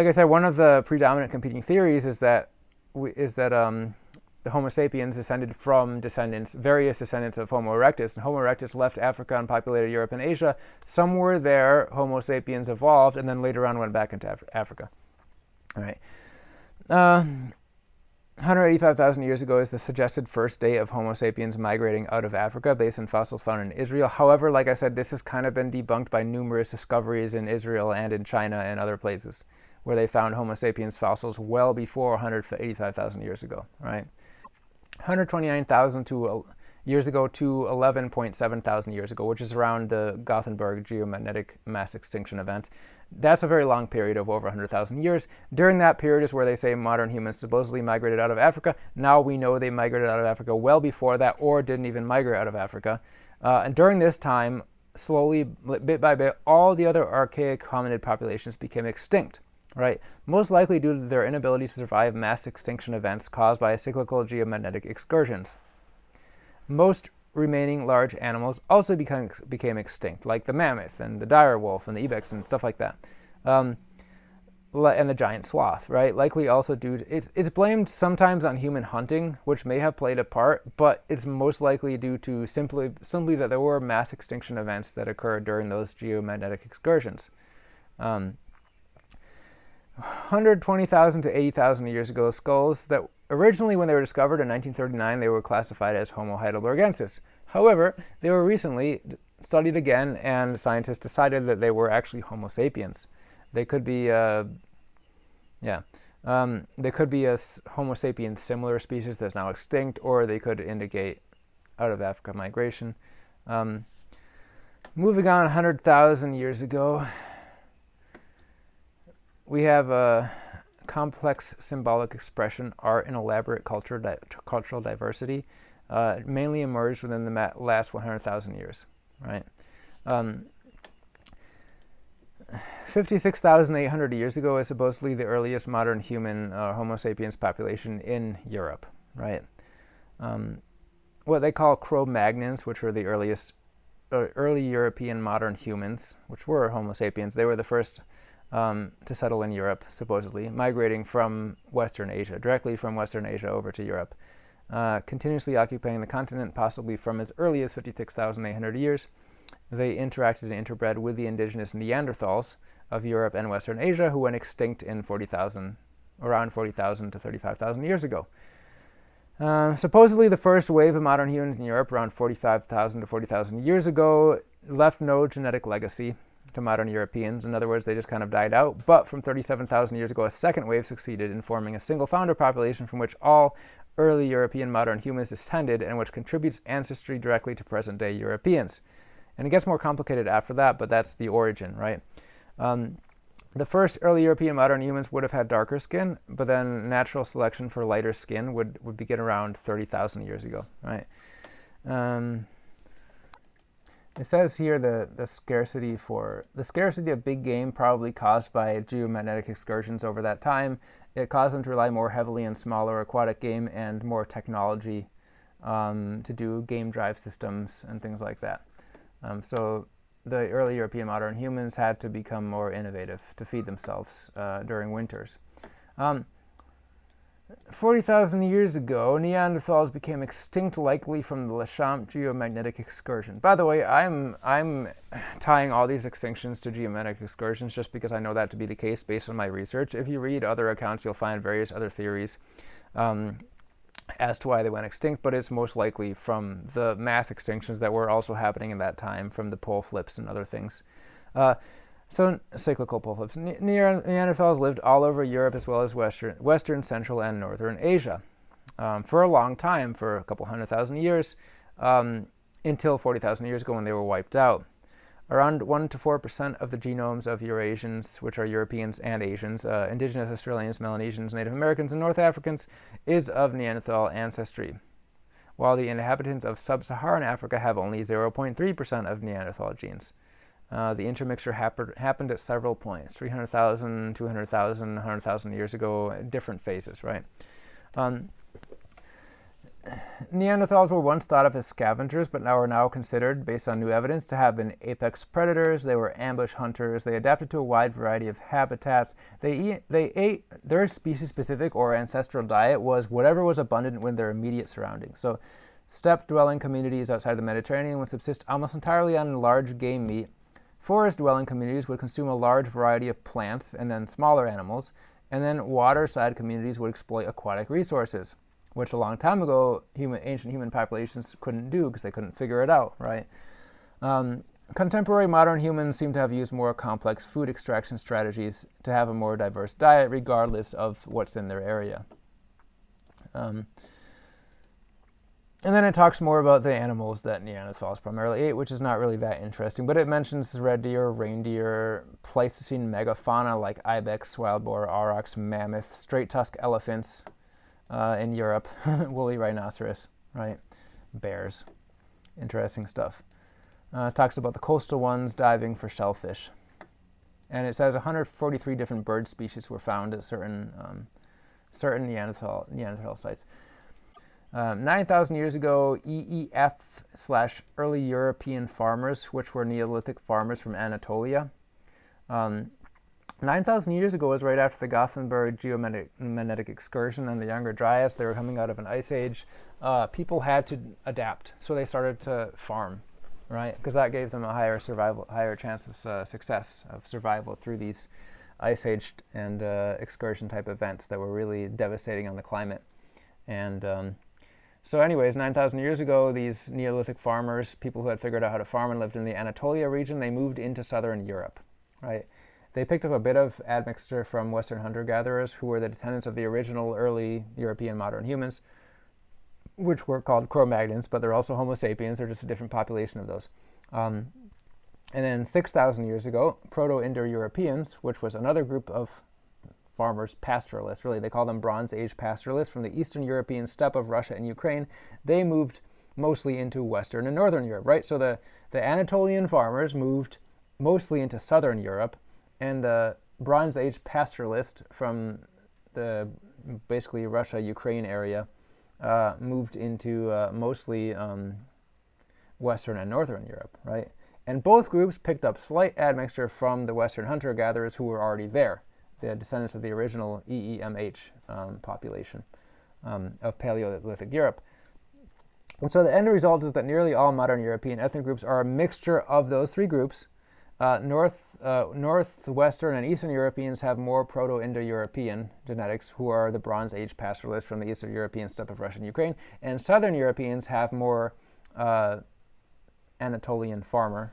I said, one of the predominant competing theories is that the Homo sapiens descended from various descendants of Homo erectus, and Homo erectus left Africa and populated Europe and Asia. Somewhere there, Homo sapiens evolved, and then later on went back into Africa. All right. 185,000 years ago is the suggested first date of Homo sapiens migrating out of Africa, based on fossils found in Israel. However, like I said, this has kind of been debunked by numerous discoveries in Israel and in China and other places, where they found Homo sapiens fossils well before 185,000 years ago, right? 129,000 years ago to 11.7 thousand years ago, which is around the Gothenburg geomagnetic mass extinction event. That's a very long period of over 100,000 years. During that period is where they say modern humans supposedly migrated out of Africa. Now we know they migrated out of Africa well before that, or didn't even migrate out of Africa. And during this time, slowly, bit by bit, all the other archaic hominid populations became extinct. right? Most likely due to their inability to survive mass extinction events caused by cyclical geomagnetic excursions. Most remaining large animals also became extinct, like the mammoth and the dire wolf and the ibex and stuff like that. And the giant sloth, right? Likely also due to, it's blamed sometimes on human hunting, which may have played a part, but it's most likely due to simply that there were mass extinction events that occurred during those geomagnetic excursions. 120,000 to 80,000 years ago, skulls that originally, when they were discovered in 1939, they were classified as Homo heidelbergensis. However, they were recently studied again, and scientists decided that they were actually Homo sapiens. They could be, they could be a Homo sapiens similar species that's now extinct, or they could indicate out of Africa migration. Moving on 100,000 years ago, we have a complex symbolic expression, art, and elaborate cultural diversity mainly emerged within the last 100,000 years, right? 56,800 years ago is supposedly the earliest modern human Homo sapiens population in Europe, right? What they call Cro-Magnons, which were the early European modern humans, which were Homo sapiens. They were the first to settle in Europe, supposedly, migrating from Western Asia, directly from Western Asia over to Europe, continuously occupying the continent, possibly from as early as 56,800 years. They interacted and interbred with the indigenous Neanderthals of Europe and Western Asia, who went extinct in around 40,000 to 35,000 years ago. Supposedly, the first wave of modern humans in Europe, around 45,000 to 40,000 years ago, left no genetic legacy to modern Europeans. In other words, they just kind of died out. But from 37,000 years ago, a second wave succeeded in forming a single founder population from which all early European modern humans descended, and which contributes ancestry directly to present-day Europeans. And it gets more complicated after that, but that's the origin, right? The first early European modern humans would have had darker skin, but then natural selection for lighter skin would begin around 30,000 years ago, right? It says here the scarcity of big game probably caused by geomagnetic excursions over that time. It caused them to rely more heavily on smaller aquatic game and more technology to do game drive systems and things like that. So the early European modern humans had to become more innovative to feed themselves during winters. 40,000 years ago, Neanderthals became extinct, likely from the Lechamp geomagnetic excursion. By the way, I'm tying all these extinctions to geomagnetic excursions just because I know that to be the case based on my research. If you read other accounts, you'll find various other theories as to why they went extinct, but it's most likely from the mass extinctions that were also happening in that time, from the pole flips and other things. So cyclical pole flips. Neanderthals lived all over Europe as well as Western, Central, and Northern Asia for a long time, for a couple 100,000 years, until 40,000 years ago when they were wiped out. Around 1 to 4% of the genomes of Eurasians, which are Europeans and Asians, indigenous Australians, Melanesians, Native Americans, and North Africans, is of Neanderthal ancestry, while the inhabitants of sub-Saharan Africa have only 0.3% of Neanderthal genes. The intermixture happened at several points, 300,000, 200,000, 100,000 years ago, different phases, right? Neanderthals were once thought of as scavengers, but are now considered, based on new evidence, to have been apex predators. They were ambush hunters. They adapted to a wide variety of habitats. They ate their species-specific or ancestral diet was whatever was abundant within their immediate surroundings. So steppe-dwelling communities outside the Mediterranean would subsist almost entirely on large game meat. Forest-dwelling communities would consume a large variety of plants and then smaller animals. And then waterside communities would exploit aquatic resources, which a long time ago ancient human populations couldn't do because they couldn't figure it out, right? Contemporary modern humans seem to have used more complex food extraction strategies to have a more diverse diet regardless of what's in their area. And then it talks more about the animals that Neanderthals primarily ate, which is not really that interesting, but it mentions red deer, reindeer, Pleistocene megafauna like ibex, wild boar, aurochs, mammoth, straight-tusked elephants, in Europe, woolly rhinoceros, right? Bears. Interesting stuff. Talks about the coastal ones diving for shellfish. And it says 143 different bird species were found at certain Neanderthal sites. 9,000 years ago, EEF/early European farmers, which were Neolithic farmers from Anatolia. 9,000 years ago was right after the Gothenburg geomagnetic excursion and the Younger Dryas. They were coming out of an ice age. People had to adapt, so they started to farm, right? Because that gave them a higher chance of success, of survival through these ice age and excursion type events that were really devastating on the climate. And so anyways, 9,000 years ago, these Neolithic farmers, people who had figured out how to farm and lived in the Anatolia region, they moved into southern Europe, right? They picked up a bit of admixture from Western hunter-gatherers who were the descendants of the original early European modern humans, which were called Cro-Magnons, but they're also Homo sapiens. They're just a different population of those. And then 6,000 years ago, Proto-Indo-Europeans, which was another group of farmers, pastoralists, really. They call them Bronze Age pastoralists from the Eastern European steppe of Russia and Ukraine. They moved mostly into Western and Northern Europe, right? So the Anatolian farmers moved mostly into Southern Europe, and the Bronze Age pastoralist from the basically Russia, Ukraine area moved into mostly Western and Northern Europe, right? And both groups picked up slight admixture from the Western hunter-gatherers who were already there, the descendants of the original EEMH population of Paleolithic Europe. And so the end result is that nearly all modern European ethnic groups are a mixture of those three groups. Northwestern and Eastern Europeans have more Proto-Indo-European genetics, who are the Bronze Age pastoralists from the Eastern European steppe of Russia and Ukraine. And Southern Europeans have more Anatolian farmer,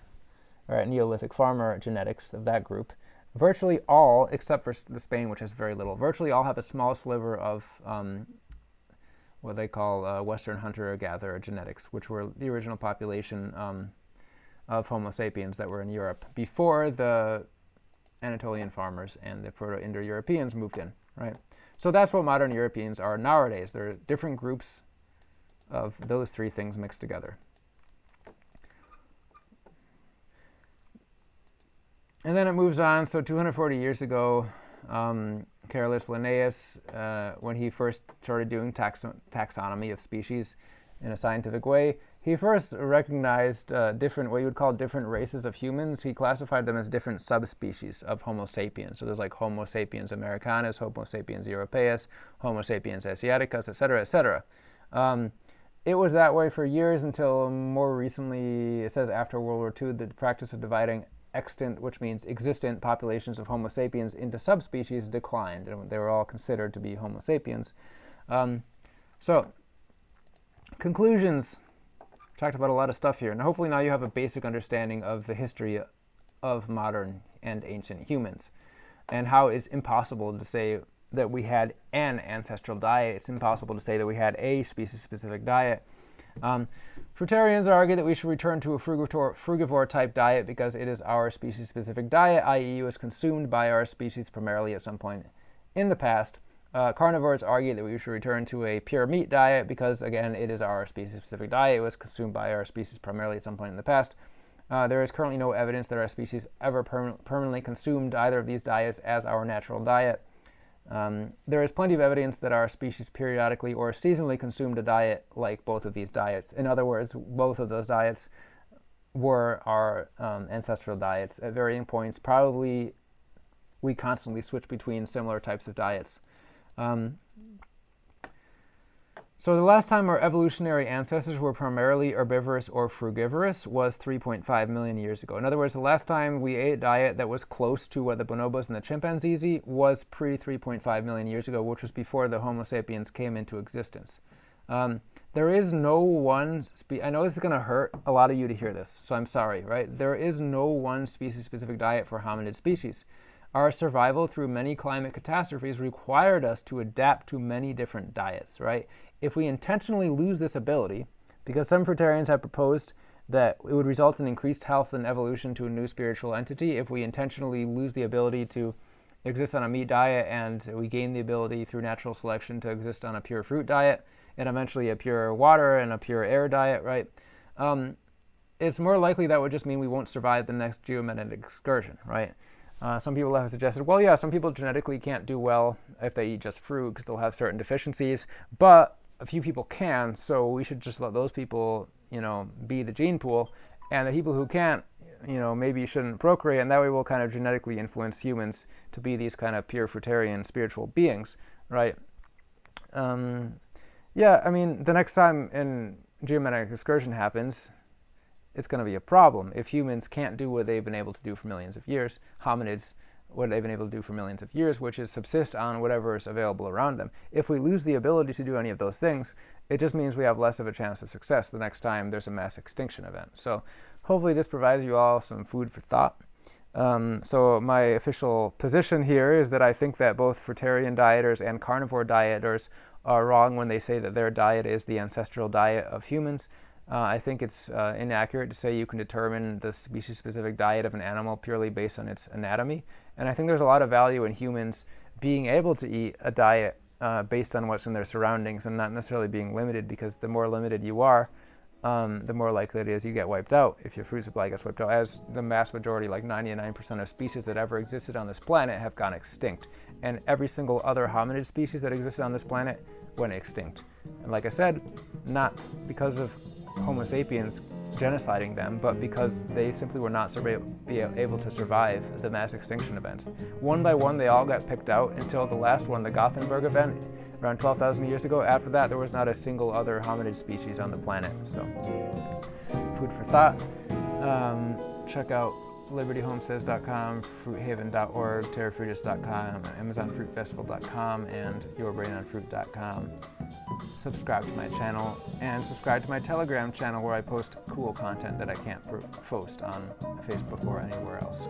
or Neolithic farmer genetics of that group. Virtually all, except for Spain, which has very little, virtually all have a small sliver of what they call Western hunter-gatherer genetics, which were the original population of Homo sapiens that were in Europe before the Anatolian farmers and the Proto-Indo-Europeans moved in, right? So that's what modern Europeans are nowadays. They're different groups of those three things mixed together. And then it moves on. So 240 years ago, Carolus Linnaeus, when he first started doing taxonomy of species in a scientific way, he first recognized different, what you would call different races of humans. He classified them as different subspecies of Homo sapiens. So there's like Homo sapiens americanus, Homo sapiens europaeus, Homo sapiens asiaticus, etc., etc. It was that way for years until more recently, it says after World War II, the practice of dividing extant, which means existent populations of Homo sapiens into subspecies declined, and they were all considered to be Homo sapiens. So, conclusions. Talked about a lot of stuff here, and hopefully now you have a basic understanding of the history of modern and ancient humans, and how it's impossible to say that we had an ancestral diet. It's impossible to say that we had a species-specific diet. Fruitarians argue that we should return to a frugivore type diet because it is our species-specific diet, i.e. it was consumed by our species primarily at some point in the past. Carnivores argue that we should return to a pure meat diet because, again, it is our species-specific diet. It was consumed by our species primarily at some point in the past. There is currently no evidence that our species ever permanently consumed either of these diets as our natural diet. There is plenty of evidence that our species periodically or seasonally consumed a diet like both of these diets. In other words, both of those diets were our ancestral diets at varying points. Probably we constantly switch between similar types of diets. So the last time our evolutionary ancestors were primarily herbivorous or frugivorous was 3.5 million years ago. In other words, the last time we ate a diet that was close to what the bonobos and the chimpanzees eat was pre-3.5 million years ago, which was before the Homo sapiens came into existence. There is no one, I know this is going to hurt a lot of you to hear this, so I'm sorry, right? There is no one species-specific diet for hominid species. Our survival through many climate catastrophes required us to adapt to many different diets, right? If we intentionally lose this ability, because some fruitarians have proposed that it would result in increased health and evolution to a new spiritual entity if we intentionally lose the ability to exist on a meat diet and we gain the ability through natural selection to exist on a pure fruit diet and eventually a pure water and a pure air diet, right? It's more likely that would just mean we won't survive the next geomagnetic excursion, right? Some people have suggested, well, yeah, some people genetically can't do well if they eat just fruit because they'll have certain deficiencies, but a few people can, so we should just let those people, be the gene pool, and the people who can't, maybe shouldn't procreate, and that way we'll kind of genetically influence humans to be these kind of pure fruitarian spiritual beings, right? Yeah, I mean, the next time an geometric excursion happens, it's going to be a problem. If humans can't do what they've been able to do for millions of years, hominids, what they've been able to do for millions of years, which is subsist on whatever is available around them. If we lose the ability to do any of those things, it just means we have less of a chance of success the next time there's a mass extinction event. So hopefully this provides you all some food for thought. So my official position here is that I think that both fruitarian dieters and carnivore dieters are wrong when they say that their diet is the ancestral diet of humans. I think it's inaccurate to say you can determine the species-specific diet of an animal purely based on its anatomy. And I think there's a lot of value in humans being able to eat a diet based on what's in their surroundings and not necessarily being limited, because the more limited you are, the more likely it is you get wiped out if your food supply gets wiped out, as the mass majority, like 99% of species that ever existed on this planet, have gone extinct. And every single other hominid species that existed on this planet went extinct. And like I said, not because of Homo sapiens genociding them, but because they simply were not able to survive the mass extinction events. One by one, they all got picked out until the last one, the Gothenburg event, around 12,000 years ago. After that, there was not a single other hominid species on the planet. So, food for thought. Check out libertyhomesteads.com, fruithaven.org, terrafruitus.com, amazonfruitfestival.com, and yourbrainonfruit.com. Subscribe to my channel, and subscribe to my Telegram channel where I post cool content that I can't post on Facebook or anywhere else.